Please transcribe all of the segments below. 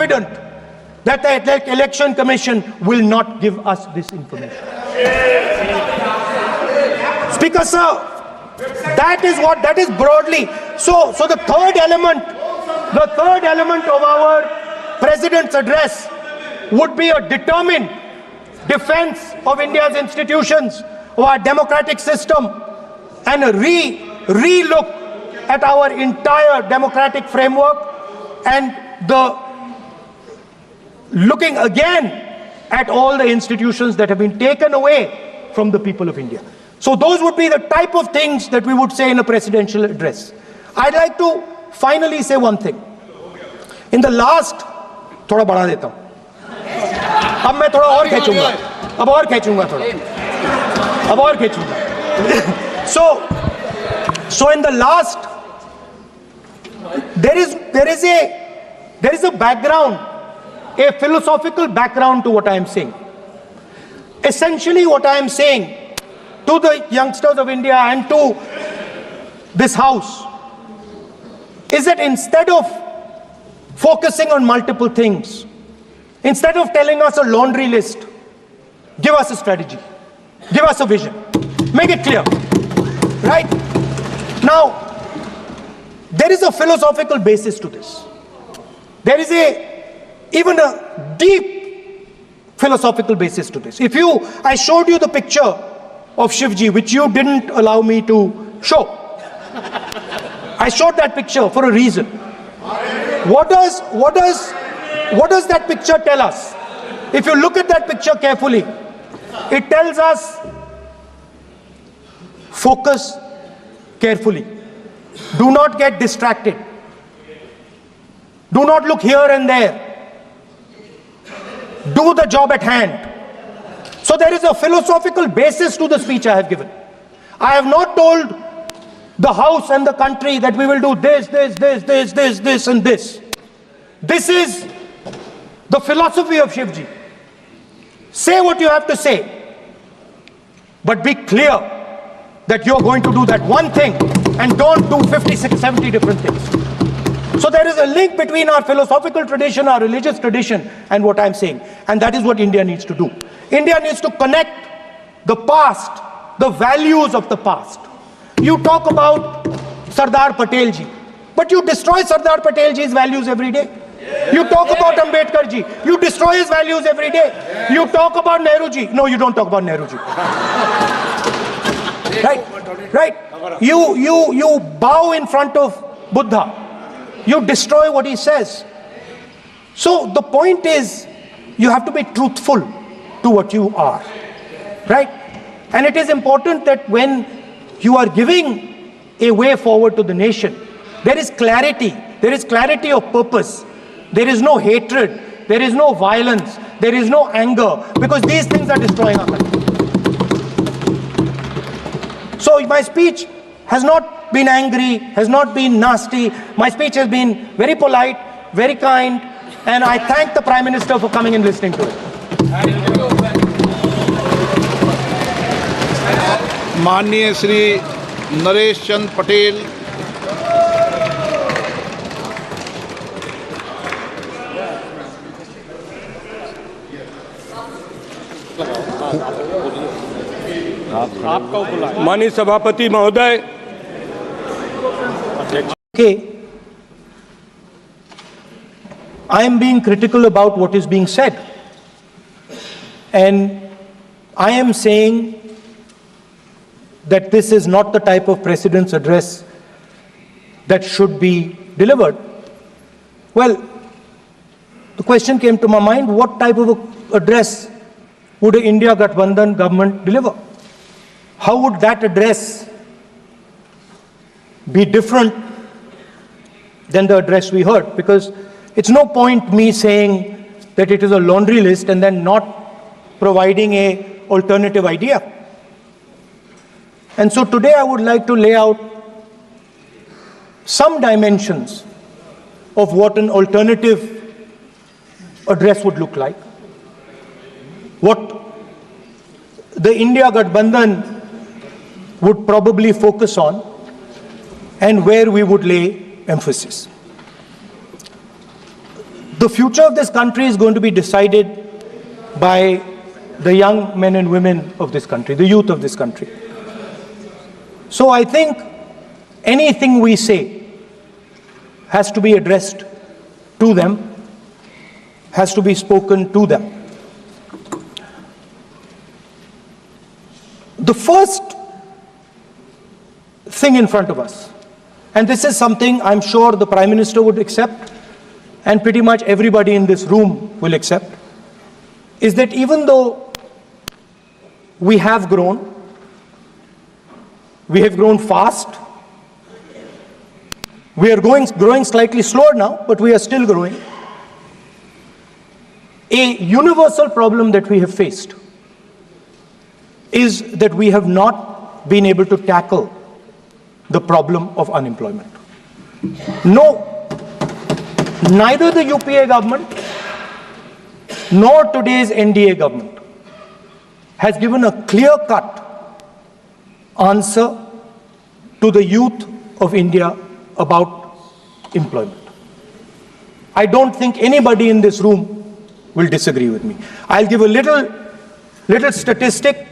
confident that the Election Commission will not give us this information. Speaker sir, that is broadly. So the third element of our President's address would be a determined defense of India's institutions, of our democratic system, and a re-look at our entire democratic framework, and the looking again at all the institutions that have been taken away from the people of India. So those would be the type of things that we would say in a presidential address. I'd like to finally say one thing. In the last, थोड़ा बढ़ा देता हूँ. अब मैं थोड़ा और खींचूंगा. अब और खींचूंगा थोड़ा. अब और खींचूंगा. So in the last, there is a background, a philosophical background to what I am saying. Essentially, what I am saying to the youngsters of India and to this house is that instead of focusing on multiple things, instead of telling us a laundry list, give us a strategy, give us a vision, make it clear, right? Now, there is a philosophical basis to this. There is even a deep philosophical basis to this. I showed you the picture of Shivji, which you didn't allow me to show. I showed that picture for a reason. What does that picture tell us? If you look at that picture carefully, it tells us focus carefully. Do not get distracted. Do not look here and there. Do the job at hand. So there is a philosophical basis to the speech I have given. I have not told the House and the country that we will do this, and this. This is the philosophy of Shivji. Say what you have to say, but be clear that you're going to do that one thing and don't do 50, 60, 70 different things. So there is a link between our philosophical tradition, our religious tradition, and what I'm saying. And that is what India needs to do. India needs to connect the past, the values of the past. You talk about Sardar Patel ji, but you destroy Sardar Patel ji's values every day. You talk about Ambedkar ji, you destroy his values every day. You talk about Nehru ji. No, you don't talk about Nehru ji. Right? You bow in front of Buddha. You destroy what he says. So the point is, you have to be truthful to what you are, right? And it is important that when you are giving a way forward to the nation, there is clarity of purpose. There is no hatred, there is no violence, there is no anger, because these things are destroying our country. So my speech has not been angry, has not been nasty. My speech has been very polite, very kind, and I thank the Prime Minister for coming and listening to it. माननीय श्री नरेश चंद पटेल, माननीय सभापति महोदय, Okay, I am being critical about what is being said, and I am saying that this is not the type of President's address that should be delivered. Well, the question came to my mind, what type of address would an India Gathbandhan government deliver? How would that address be different than the address we heard? Because it's no point me saying that it is a laundry list and then not providing an alternative idea. And so today I would like to lay out some dimensions of what an alternative address would look like, what the India Gathbandhan would probably focus on, and where we would lay emphasis. The future of this country is going to be decided by the young men and women of this country, the youth of this country. So I think anything we say has to be addressed to them, has to be spoken to them. The first thing in front of us, and this is something I'm sure the Prime Minister would accept, and pretty much everybody in this room will accept, is that even though we have grown fast, we are growing slightly slower now, but we are still growing. A universal problem that we have faced is that we have not been able to tackle the problem of unemployment. No, neither the UPA government nor today's NDA government has given a clear-cut answer to the youth of India about employment. I don't think anybody in this room will disagree with me. I'll give a little statistic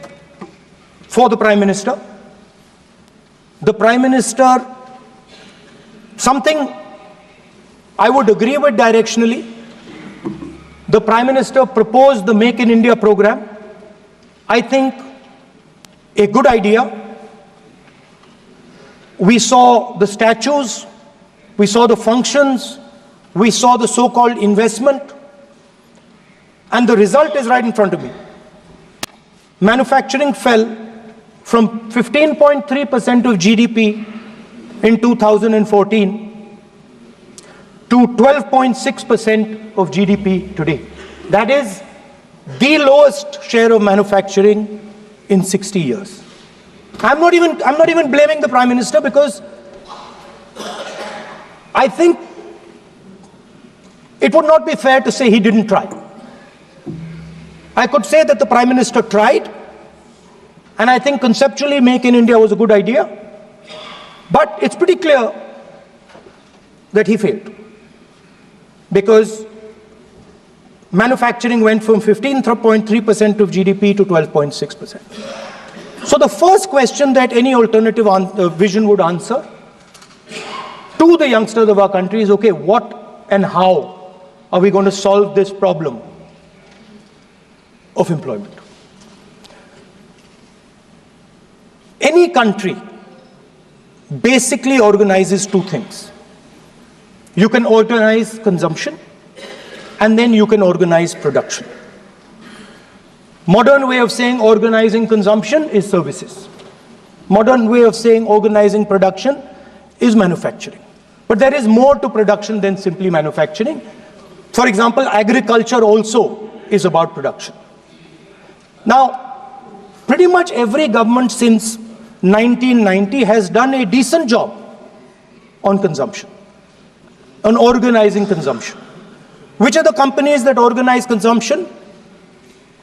for the Prime Minister. The Prime Minister, something I would agree with directionally. The Prime Minister proposed the Make in India program. I think a good idea. We saw the statues, we saw the functions, we saw the so-called investment, and the result is right in front of me. Manufacturing fell from 15.3% of GDP in 2014 to 12.6% of GDP today. That is the lowest share of manufacturing in 60 years. I'm not even blaming the Prime Minister, because I think it would not be fair to say he didn't try. I could say that the Prime Minister tried, and I think conceptually Make in India was a good idea, but it's pretty clear that he failed, because manufacturing went from 15.3% of GDP to 12.6%. So the first question that any alternative vision would answer to the youngsters of our country is, okay, what and how are we going to solve this problem of employment? Any country basically organizes two things. You can organize consumption, and then you can organize production. Modern way of saying organizing consumption is services. Modern way of saying organizing production is manufacturing. But there is more to production than simply manufacturing. For example, agriculture also is about production. Now, pretty much every government since 1990 has done a decent job on consumption, on organizing consumption. Which are the companies that organize consumption?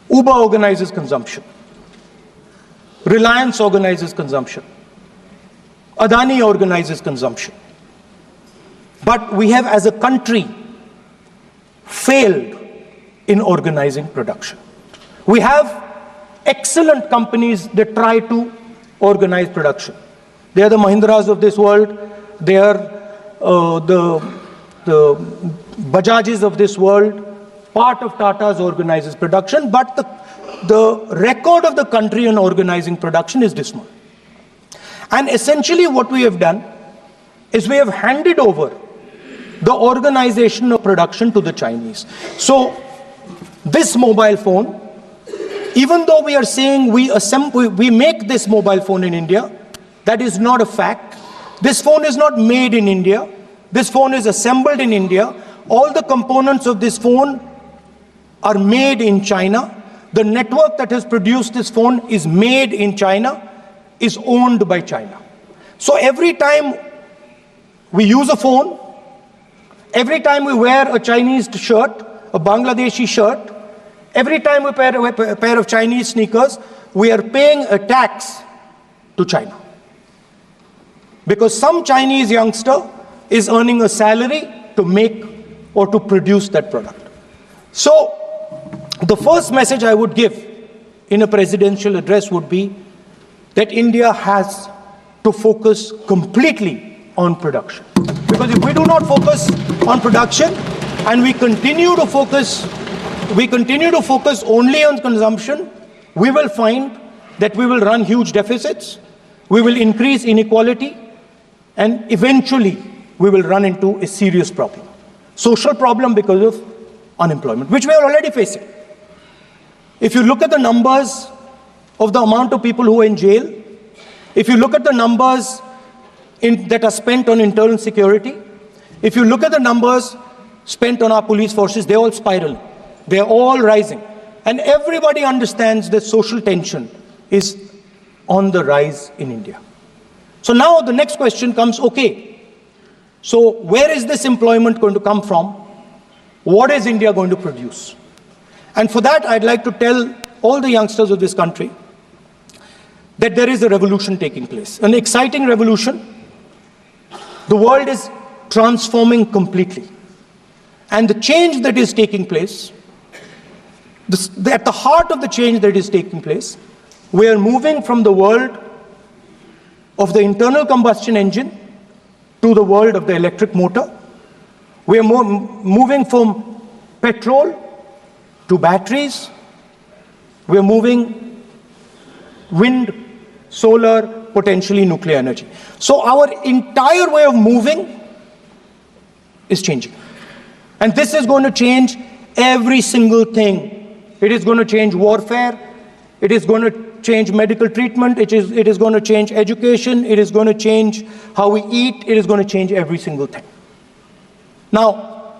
Uber organizes consumption. Reliance organizes consumption. Adani organizes consumption. But we have, as a country, failed in organizing production. We have excellent companies that try to organize production. They are the Mahindras of this world. They are the Bajajes of this world. Part of Tata's organizes production, but the record of the country on organizing production is dismal. And essentially what we have done is we have handed over the organization of production to the Chinese. So this mobile phone, even though we are saying we make this mobile phone in India, that is not a fact. This phone is not made in India. This phone is assembled in India. All the components of this phone are made in China. The network that has produced this phone is made in China, is owned by China. So every time we use a phone, every time we wear a Chinese shirt, a Bangladeshi shirt, every time we wear a pair of Chinese sneakers, we are paying a tax to China. Because some Chinese youngster is earning a salary to make or to produce that product. So, the first message I would give in a presidential address would be that India has to focus completely on production. Because if we do not focus on production and we continue to focus only on consumption, we will find that we will run huge deficits, we will increase inequality, and eventually we will run into a serious problem. Social problem because of unemployment, which we are already facing. If you look at the numbers of the amount of people who are in jail, if you look at the numbers that are spent on internal security, if you look at the numbers spent on our police forces, they're all spiraling. They're all rising. And everybody understands that social tension is on the rise in India. So now the next question comes, okay, so where is this employment going to come from? What is India going to produce? And for that, I'd like to tell all the youngsters of this country that there is a revolution taking place, an exciting revolution. The world is transforming completely. And the change that is taking place, at the heart of the change that is taking place, we are moving from the world of the internal combustion engine to the world of the electric motor. We are moving from petrol to batteries. We are moving wind, solar, potentially nuclear energy. So our entire way of moving is changing. And this is going to change every single thing. It is going to change warfare. It is going to change medical treatment. It is going to change education. It is going to change how we eat. It is going to change every single thing. Now,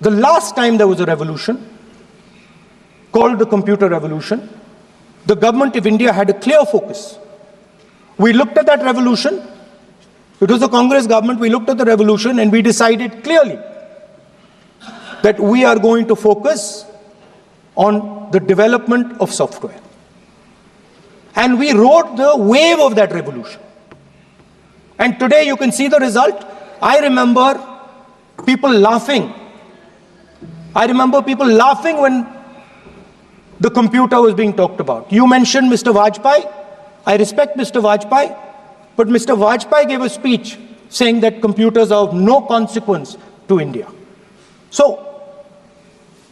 the last time there was a revolution, called the computer revolution, the government of India had a clear focus. We looked at that revolution. It was the Congress government. We looked at the revolution and we decided clearly that we are going to focus on the development of software. And we rode the wave of that revolution. And today you can see the result. I remember people laughing. I remember people laughing when the computer was being talked about. You mentioned Mr. Vajpayee. I respect Mr. Vajpayee, but Mr. Vajpayee gave a speech saying that computers are of no consequence to India. So,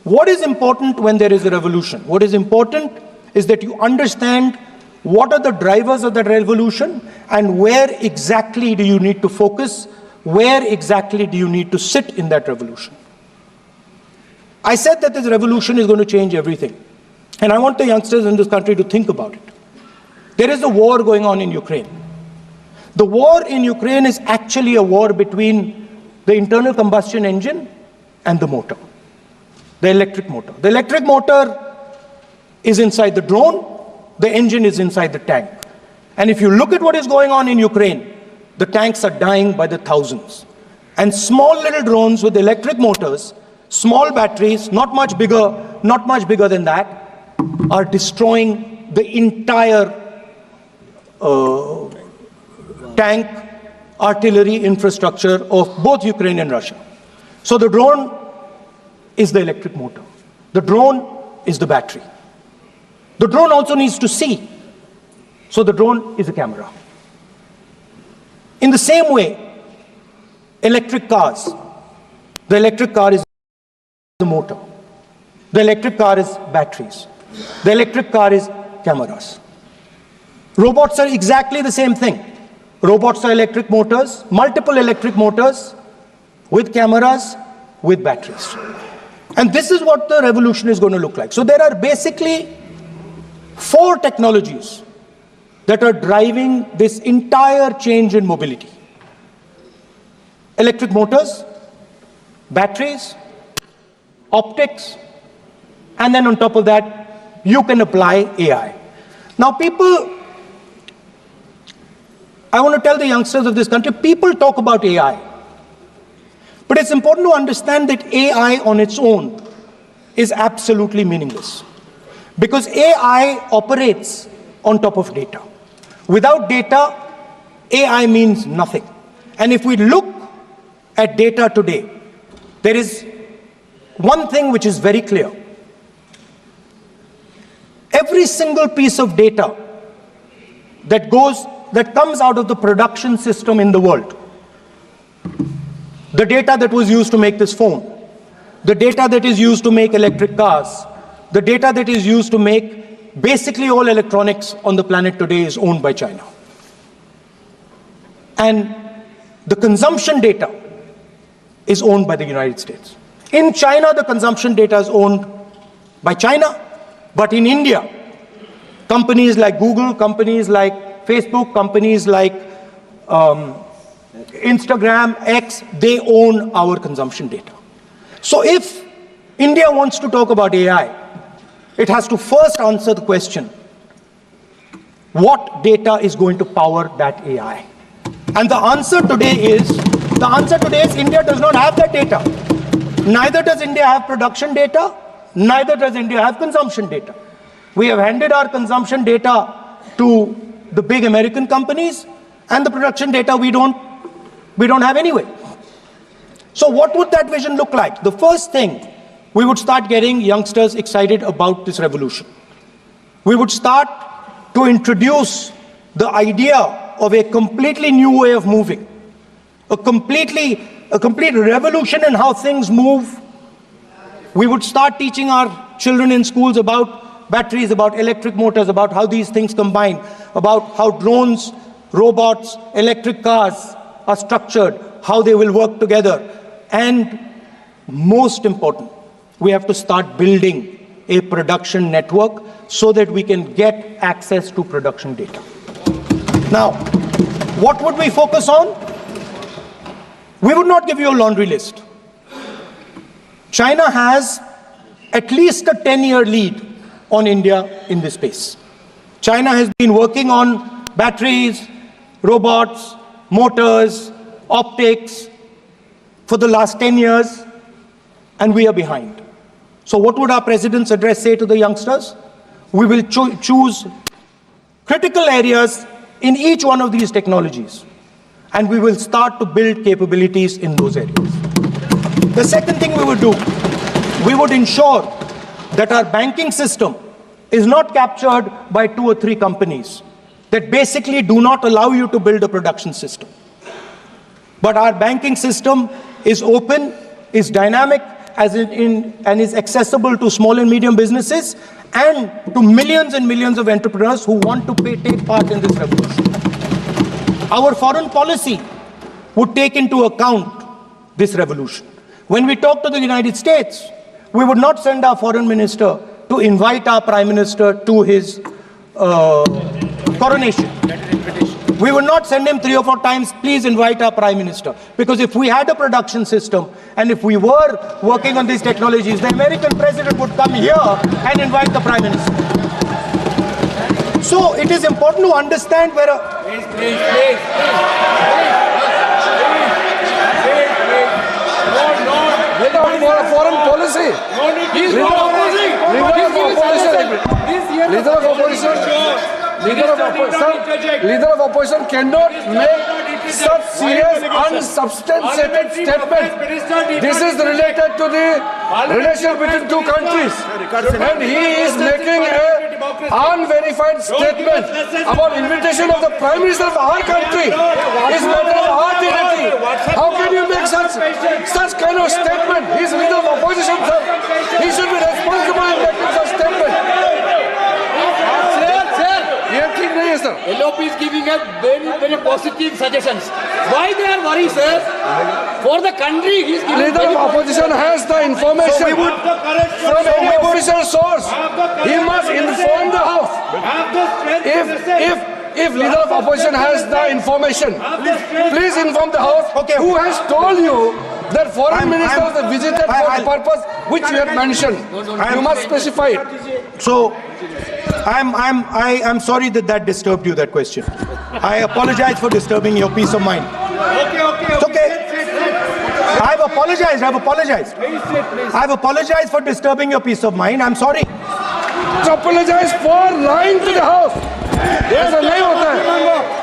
what is important when there is a revolution? What is important is that you understand what are the drivers of that revolution and where exactly do you need to focus, where exactly do you need to sit in that revolution. I said that this revolution is going to change everything. And I want the youngsters in this country to think about it. There is a war going on in Ukraine. The war in Ukraine is actually a war between the internal combustion engine and the motor, the electric motor. The electric motor is inside the drone, the engine is inside the tank. And if you look at what is going on in Ukraine, the tanks are dying by the thousands. And small little drones with electric motors, small batteries, not much bigger than that, are destroying the entire tank artillery infrastructure of both Ukraine and Russia. So the drone is the electric motor. The drone is the battery. The drone also needs to see. So the drone is a camera. In the same way, electric cars, the electric car is the motor. The electric car is batteries. The electric car is cameras. Robots are exactly the same thing. Robots are electric motors, multiple electric motors with cameras, with batteries. And this is what the revolution is going to look like. So there are basically 4 technologies that are driving this entire change in mobility. Electric motors, batteries, optics, and then on top of that, you can apply AI. Now I want to tell the youngsters of this country, people talk about AI. But it's important to understand that AI on its own is absolutely meaningless. Because AI operates on top of data. Without data, AI means nothing. And if we look at data today, there is one thing which is very clear. Every single piece of data that comes out of the production system in the world, the data that was used to make this phone, the data that is used to make electric cars, the data that is used to make basically all electronics on the planet today is owned by China. And the consumption data is owned by the United States. In China, the consumption data is owned by China, but in India, companies like Google, companies like Facebook, companies like Instagram, X, they own our consumption data. So if India wants to talk about AI, it has to first answer the question, what data is going to power that AI? And the answer today is India does not have that data. Neither does India have production data, neither does India have consumption data. We have handed our consumption data to the big American companies, and the production data we don't have anyway. So what would that vision look like? The first thing, we would start getting youngsters excited about this revolution. We would start to introduce the idea of a completely new way of moving, a complete revolution in how things move. We would start teaching our children in schools about batteries, about electric motors, about how these things combine, about how drones, robots, electric cars are structured, how they will work together. And most important, we have to start building a production network so that we can get access to production data. Now, what would we focus on? We would not give you a laundry list. China has at least a 10-year lead on India in this space. China has been working on batteries, robots, motors, optics for the last 10 years, and we are behind. So what would our president's address say to the youngsters? We will choose critical areas in each one of these technologies, and we will start to build capabilities in those areas. The second thing we would do, we would ensure that our banking system is not captured by 2 or 3 companies that basically do not allow you to build a production system. But our banking system is open, is dynamic, and is accessible to small and medium businesses and to millions and millions of entrepreneurs who want to take part in this revolution. Our foreign policy would take into account this revolution. When we talk to the United States, we would not send our foreign minister to invite our prime minister to his coronation. We would not send him 3 or 4 times, please invite our prime minister. Because if we had a production system and if we were working on these technologies, the American president would come here and invite the prime minister. So it is important to understand where Please. Without foreign policy. Leader of opposition cannot make such serious unsubstantiated statement. This is related to the relation between 2 countries, and he is making an unverified statement about invitation of the Prime Minister of our country. Is matter of our dignity. How can you make such kind of statement? He is leader of opposition, sir. He should be responsible in making such statement. LOP is giving a very positive suggestions. Why they are worried, sir? For the country, he is giving. Leader of opposition has the information from any official source. He must inform the House. If leader of opposition has the information, please inform the House. Okay. Who has told you that foreign ministers visited for the purpose which you have mentioned? You must specify it. So, I'm sorry that disturbed you, that question. I apologize for disturbing your peace of mind. It's okay. I've apologized. I've apologized for disturbing your peace of mind. I'm sorry. Apologize for lying to the House. ऐसा नहीं होता है.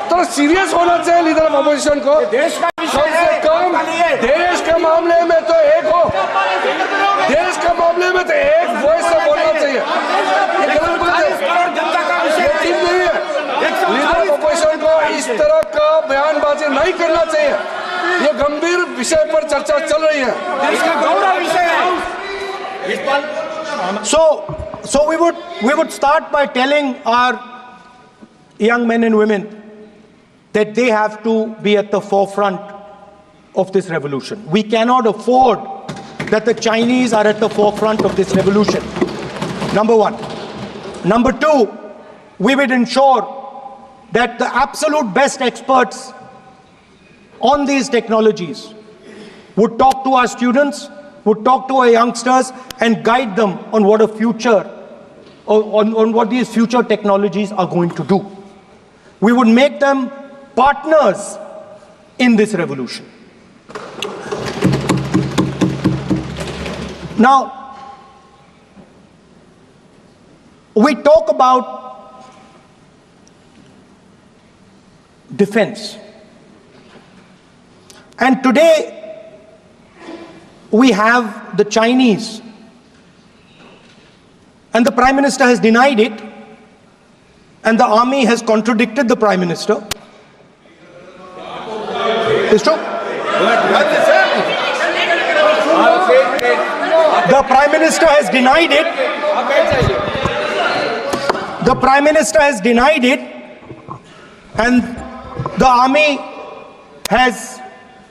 तो serious होना चाहिए leader of opposition को. कम से कम देश के मामले में तो एक हो. देश के मामले में तो एक वॉइस से बोलना चाहिए। ये गलत बात है, ये ठीक नहीं है। लीडर ऑफ अपोजिशन को इस तरह का बयानबाजी नहीं करना चाहिए। ये गंभीर विषय पर चर्चा चल रही है। इसका गौरव विषय है। So we would start by telling our young men and women that they have to be at the forefront of this revolution. We cannot afford that the Chinese are at the forefront of this revolution. Number one. Number two, we would ensure that the absolute best experts on these technologies would talk to our students, would talk to our youngsters and guide them on what a future, on what these future technologies are going to do. We would make them partners in this revolution. Now, we talk about defense. And today, we have the Chinese. And the Prime Minister has denied it. And the army has contradicted the Prime Minister. It's true. The Prime Minister has denied it. The Prime Minister has denied it. And the army has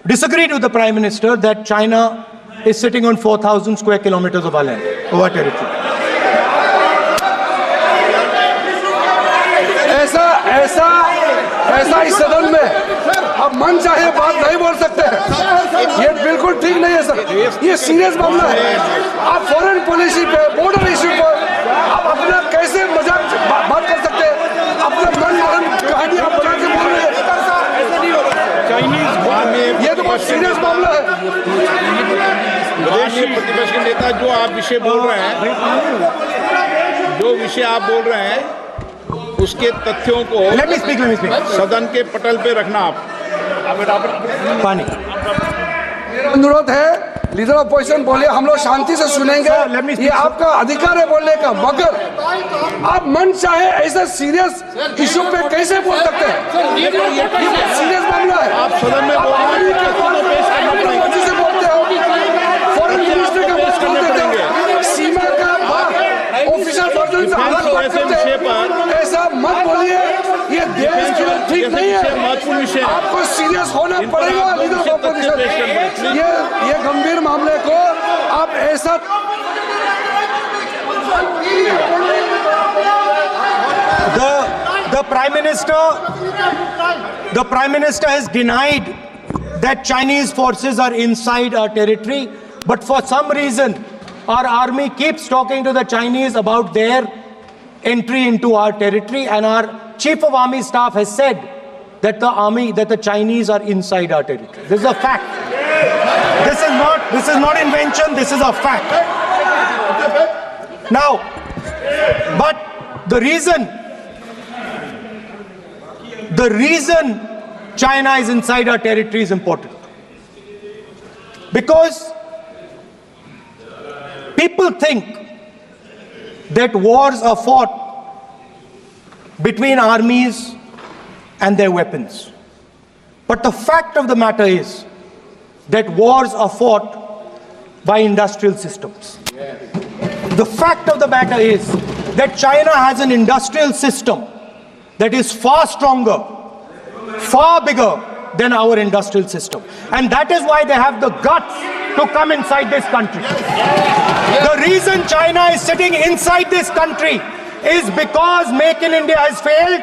disagreed with the Prime Minister that China is sitting on 4,000 square kilometers of our land, of our territory. ऐसा इस सदन में अब मन चाहे बात नहीं बोल सकते हैं। ये बिल्कुल ठीक नहीं है सर। ये सीरियस मामला है। आप फॉरेन पॉलिसी पे, बॉर्डर इश्यू पर आप अपना कैसे मजाक बात कर सकते हैं? अपना मन कहानी आप बना के बोल रहे हैं। ये तो बहुत सीरियस मामला है। विदेशी प्रतिपक्ष के नेता जो आप विषय बोल रहे हैं, उसके तथ्यों को Let me speak. सदन के पटल पे रखना आप। पानी। मेरा अनुरोध है, लीडर ऑफ अपोजिशन बोले, हम लोग शांति से सुनेंगे। ये आपका अधिकार है बोलने का, मगर आप मन चाहे ऐसा सीरियस इशू पे कैसे बोल सकते हैं? ये सीरियस मामला है। आप सदन में बोल रहे से बोलते हो, फॉरेन मिनिस्टर का बात बोल देते हो, सीमा का बात ऑफिशियल वर्जन से अलग बात करते हैं। ऐसा मत बोलिए, ये देश के लिए ठीक नहीं है। आपको सीरियस होना पड़ेगा लीडर ऑफ अपोजिशन। ये गंभीर मामले को आप ऐसा The Prime Minister has denied that Chinese forces are inside our territory, but for some reason our army keeps talking to the Chinese about their entry into our territory, and our Chief of Army Staff has said that the Chinese are inside our territory. This is a fact. This is not invention, this is a fact. Now, but the reason China is inside our territory is important. Because people think that wars are fought between armies and their weapons. But the fact of the matter is that wars are fought by industrial systems. The fact of the matter is that China has an industrial system that is far stronger, far bigger than our industrial system. And that is why they have the guts to come inside this country. The reason China is sitting inside this country is because Make in India has failed.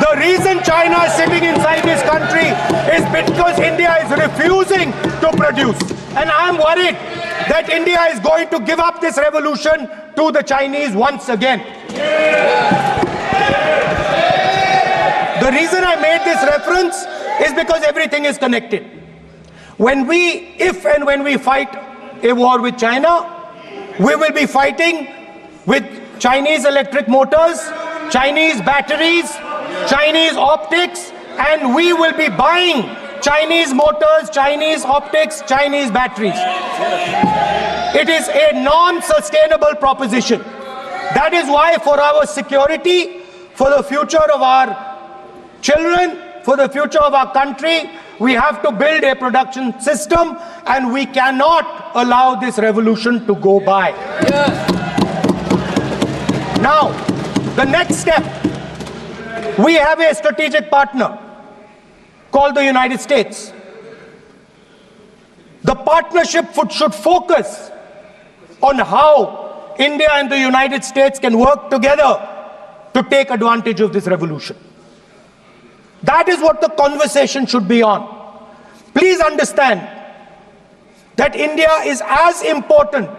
The reason China is sitting inside this country is because India is refusing to produce. And I'm worried that India is going to give up this revolution to the Chinese once again. The reason I made this reference is because everything is connected. If and when we fight a war with China, we will be fighting with Chinese electric motors, Chinese batteries, Chinese optics, and we will be buying Chinese motors, Chinese optics, Chinese batteries. It is a non-sustainable proposition. That is why for our security, for the future of our children, for the future of our country, we have to build a production system, and we cannot allow this revolution to go by. Now, the next step, we have a strategic partner called the United States. The partnership should focus on how India and the United States can work together to take advantage of this revolution. That is what the conversation should be on. Please understand that India is as important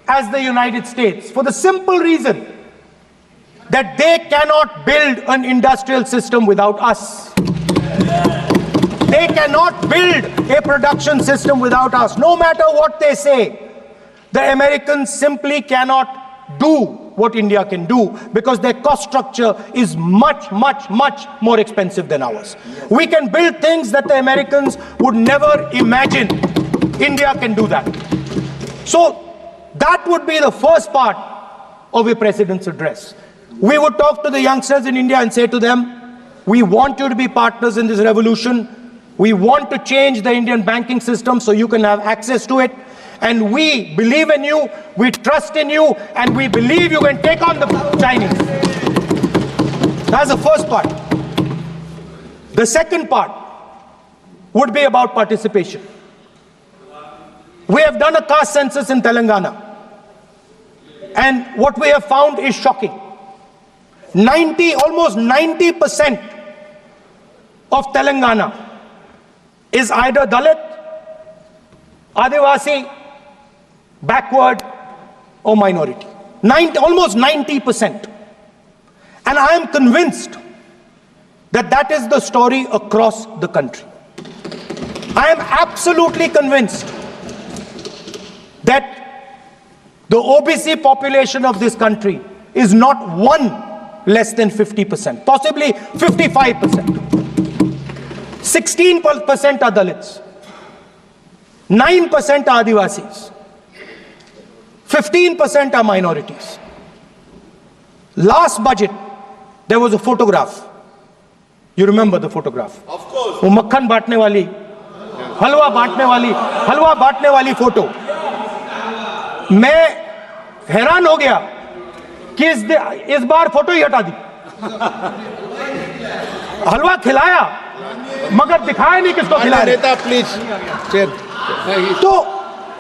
as the United States for the simple reason that they cannot build an industrial system without us. They cannot build a production system without us. No matter what they say, the Americans simply cannot do what India can do because their cost structure is much, much, much more expensive than ours. We can build things that the Americans would never imagine. India can do that. So that would be the first part of a president's address. We would talk to the youngsters in India and say to them, we want you to be partners in this revolution. We want to change the Indian banking system so you can have access to it. And we believe in you, we trust in you, and we believe you can take on the Chinese. That's the first part. The second part would be about participation. We have done a caste census in Telangana, and what we have found is shocking. Almost 90% of Telangana is either Dalit, Adivasi, backward, or minority. Almost 90%. And I am convinced that that is the story across the country. I am absolutely convinced that the OBC population of this country is not one less than 50%, possibly 55%. 16% are Dalits, 9% are Adivasis, 15% are minorities. Last budget, there was a photograph. You remember the photograph? Of course. वो मक्खन बांटने वाली, हलवा बांटने वाली photo. मैं हैरान हो गया कि इस बार फोटो ही हटा दी. हलवा खिलाया मगर दिखाया नहीं किसको खिला रहे. Please.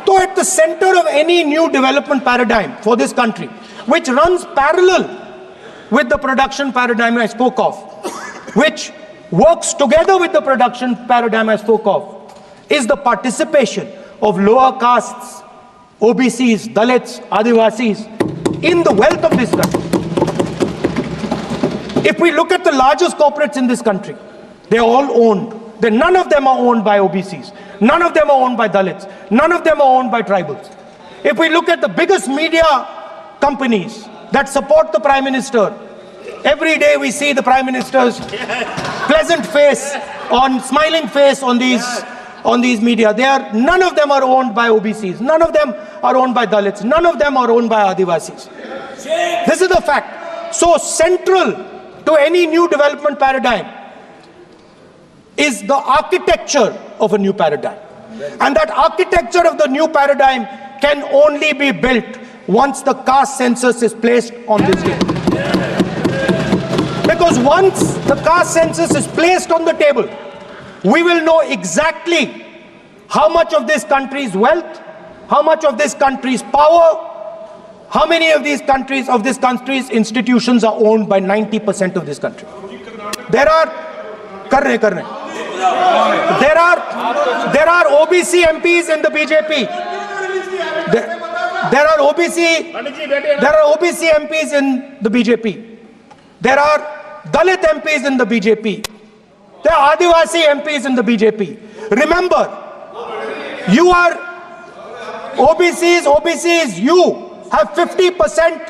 So at the center of any new development paradigm for this country, which runs parallel with the production paradigm I spoke of, which works together with the production paradigm I spoke of, is the participation of lower castes, OBCs, Dalits, Adivasis in the wealth of this country. If we look at the largest corporates in this country, they're all owned. None of them are owned by OBCs. None of them are owned by Dalits. None of them are owned by tribals. If we look at the biggest media companies that support the Prime Minister, every day we see the Prime Minister's pleasant face, smiling face on these media. None of them are owned by OBCs. None of them are owned by Dalits. None of them are owned by Adivasis. This is the fact. So central to any new development paradigm is the architecture of a new paradigm. And that architecture of the new paradigm can only be built once the caste census is placed on this table. Because once the caste census is placed on the table, we will know exactly how much of this country's wealth, how much of this country's power, how many of this country's institutions are owned by 90% of this country. There are OBC MPs in the BJP. There are OBC MPs in the BJP. There are Dalit MPs in the BJP. There are Adivasi MPs in the BJP. Remember, you are OBCs, you have 50%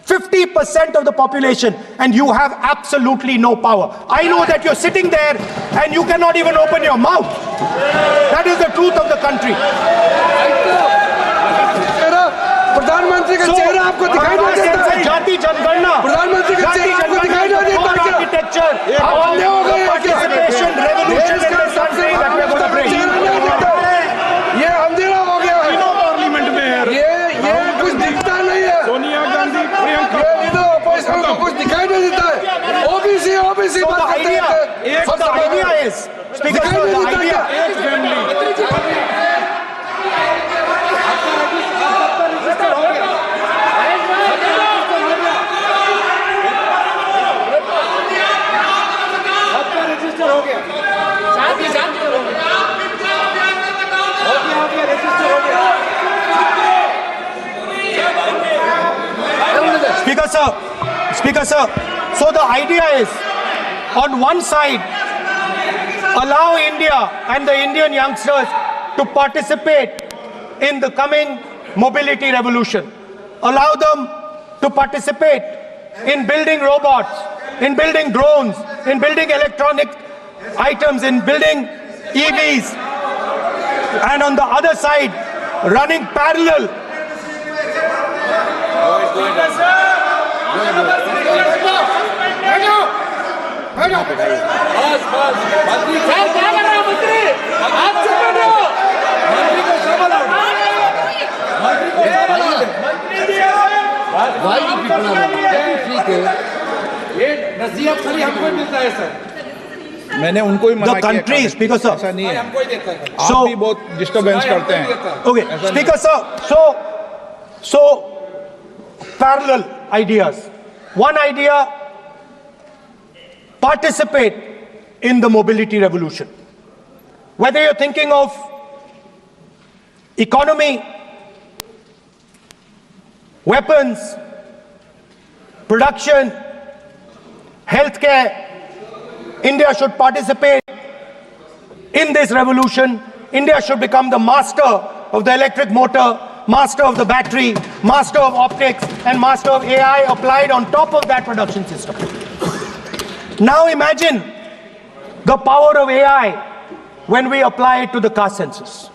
50% of the population, and you have absolutely no power. I know that you're sitting there and you cannot even open your mouth. That is the truth of the country. प्रधानमंत्री का चेहरा आपको दिखाई नहीं देता है। जाति जनगणना, प्रधानमंत्री का चेहरा आपको दिखाई नहीं देता क्या? आर्किटेक्चर, आप अंधे हो गए हैं क्या? participation, revolution in this country that we are going to bring. ये अंधेरा हो गया है। पार्लियामेंट में है। ये कुछ दिखता नहीं है। सोनिया गांधी, प्रियंका, ये लीडर ऑपोजिशन को कुछ दिखाई नहीं देता है। ओबीसी So बात the करते idea, हैं। the idea is, Speaker, दिखाई sir, नहीं the देता idea. क्या? Speaker, sir. So the idea is, on one side, allow India and the Indian youngsters to participate in the coming mobility revolution. Allow them to participate in building robots, in building drones, in building electronic items, in building EVs. And on the other side, running parallel. Why the people are ठीक है? ये नसीहत खाली हमको मिलता है sir. मैंने उनको ही मना The किया। country, Speaker, sir. ऐसा नहीं है। हमको ही देता है। आप भी बहुत डिस्टर्बेंस करते हैं। Okay, Speaker, sir. So parallel ideas. One idea, participate in the mobility revolution. Whether you're thinking of economy, weapons, production, healthcare, India should participate in this revolution. India should become the master of the electric motor, master of the battery, master of optics, and master of AI applied on top of that production system. Now imagine the power of AI when we apply it to the caste census.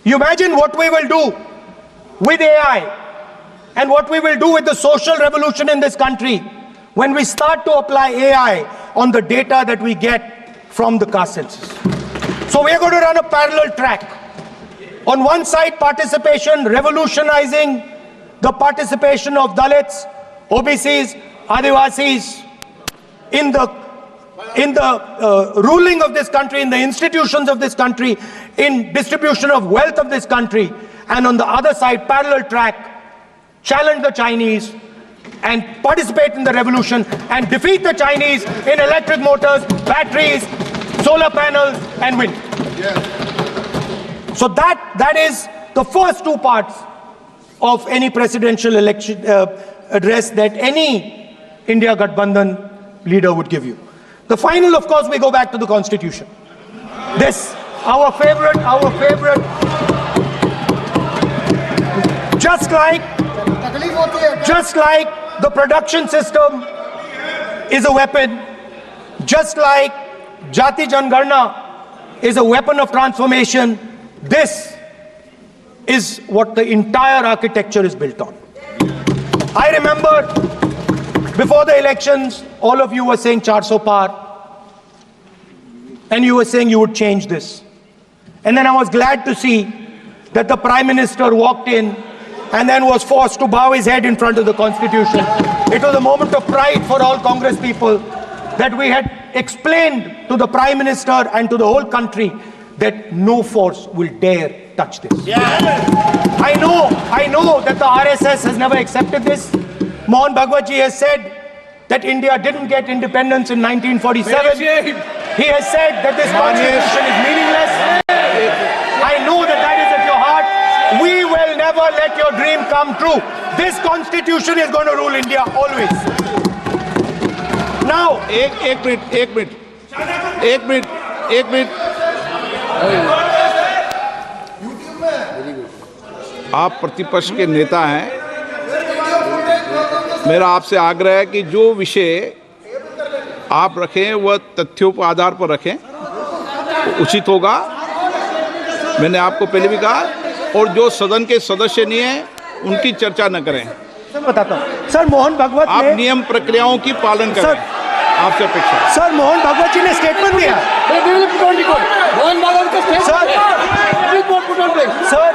You imagine what we will do with AI and what we will do with the social revolution in this country when we start to apply AI on the data that we get from the caste census. So we are going to run a parallel track. On one side, participation, revolutionizing the participation of Dalits, OBCs, Adivasis in the ruling of this country, in the institutions of this country, in distribution of wealth of this country. And on the other side, parallel track, challenge the Chinese and participate in the revolution and defeat the Chinese in electric motors, batteries, solar panels, and wind. So that is the first two parts of any presidential election address that any India Gathbandhan leader would give you. The final, of course, we go back to the Constitution. This, our favorite, just like the production system is a weapon, just like Jati Jangarna is a weapon of transformation, this is what the entire architecture is built on. I remember before the elections, all of you were saying 400 par, and you were saying you would change this. And then I was glad to see that the Prime Minister walked in and then was forced to bow his head in front of the Constitution. It was a moment of pride for all Congress people that we had explained to the Prime Minister and to the whole country that no force will dare touch this. I know that the RSS has never accepted this. Mohan Bhagwatji has said that India didn't get independence in 1947. He has said that this constitution is meaningless. I know that that is at your heart. We will never let your dream come true. This constitution is going to rule India always. Now, एक minute आप प्रतिपक्ष के नेता हैं, मेरा आपसे आग्रह है कि जो विषय आप रखें वह तथ्यों पर आधार पर रखें, उचित होगा। मैंने आपको पहले भी कहा, और जो सदन के सदस्य नहीं है उनकी चर्चा न करें। सर बताता हूँ सर, मोहन भागवत आप ने नियम प्रक्रियाओं की पालन करें, आपसे अपेक्षा है। सर मोहन भागवत जी ने स्टेटमेंट दिया Mohan Bhagwan का statement Sir. है। We will put on play. Sir,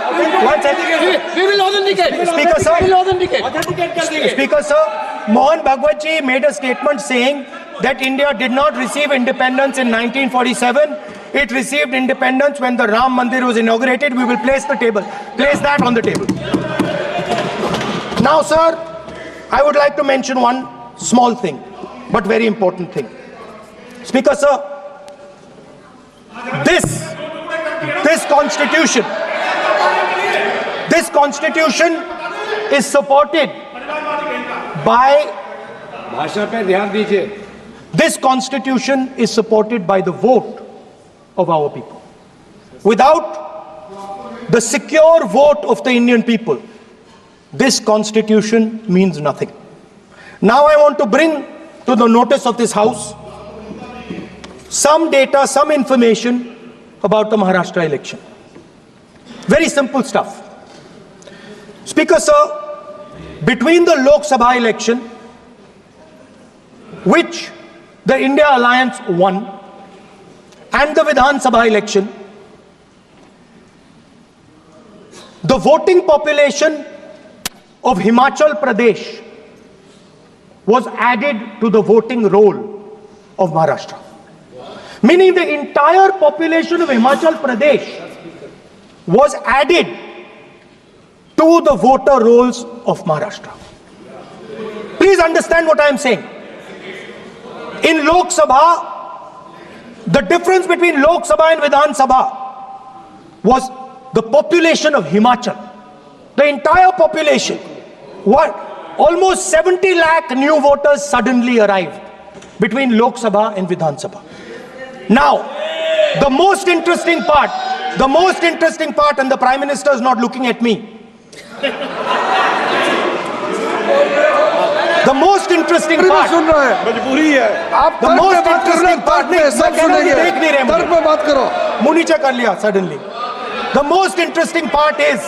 one second. We will authenticate. Speaker, sir. We will authenticate. Speaker sir, Mohan Bhagwat ji made a statement saying that India did not receive independence in 1947. It received independence when the Ram Mandir was inaugurated. We will place that on the table. Now sir, I would like to mention one small thing, but very important thing. Speaker sir, this constitution is supported by भाषा पे ध्यान दीजिए। This constitution is supported by the vote of our people. Without the secure vote of the Indian people, this constitution means nothing. Now I want to bring to the notice of this House some data, some information about the Maharashtra election. Very simple stuff. Speaker sir, between the Lok Sabha election, which the India Alliance won, and the Vidhan Sabha election, the voting population of Himachal Pradesh was added to the voting roll of Maharashtra. Meaning the entire population of Himachal Pradesh was added to the voter rolls of Maharashtra. Please understand what I am saying. In Lok Sabha, the difference between Lok Sabha and Vidhan Sabha was the population of Himachal. The entire population. What? Almost 70 lakh new voters suddenly arrived between Lok Sabha and Vidhan Sabha. Now, the most interesting part, and the Prime Minister is not looking at me. The most interesting part. सुन रहे हैं, मजबूरी है। आप The तर्क most पे बात कर रहे हैं, interesting part तर्क पे सब सुनेंगे। देख नहीं रहे तर्क पे बात करो। मुंह नीचे कर लिया suddenly. The most interesting part is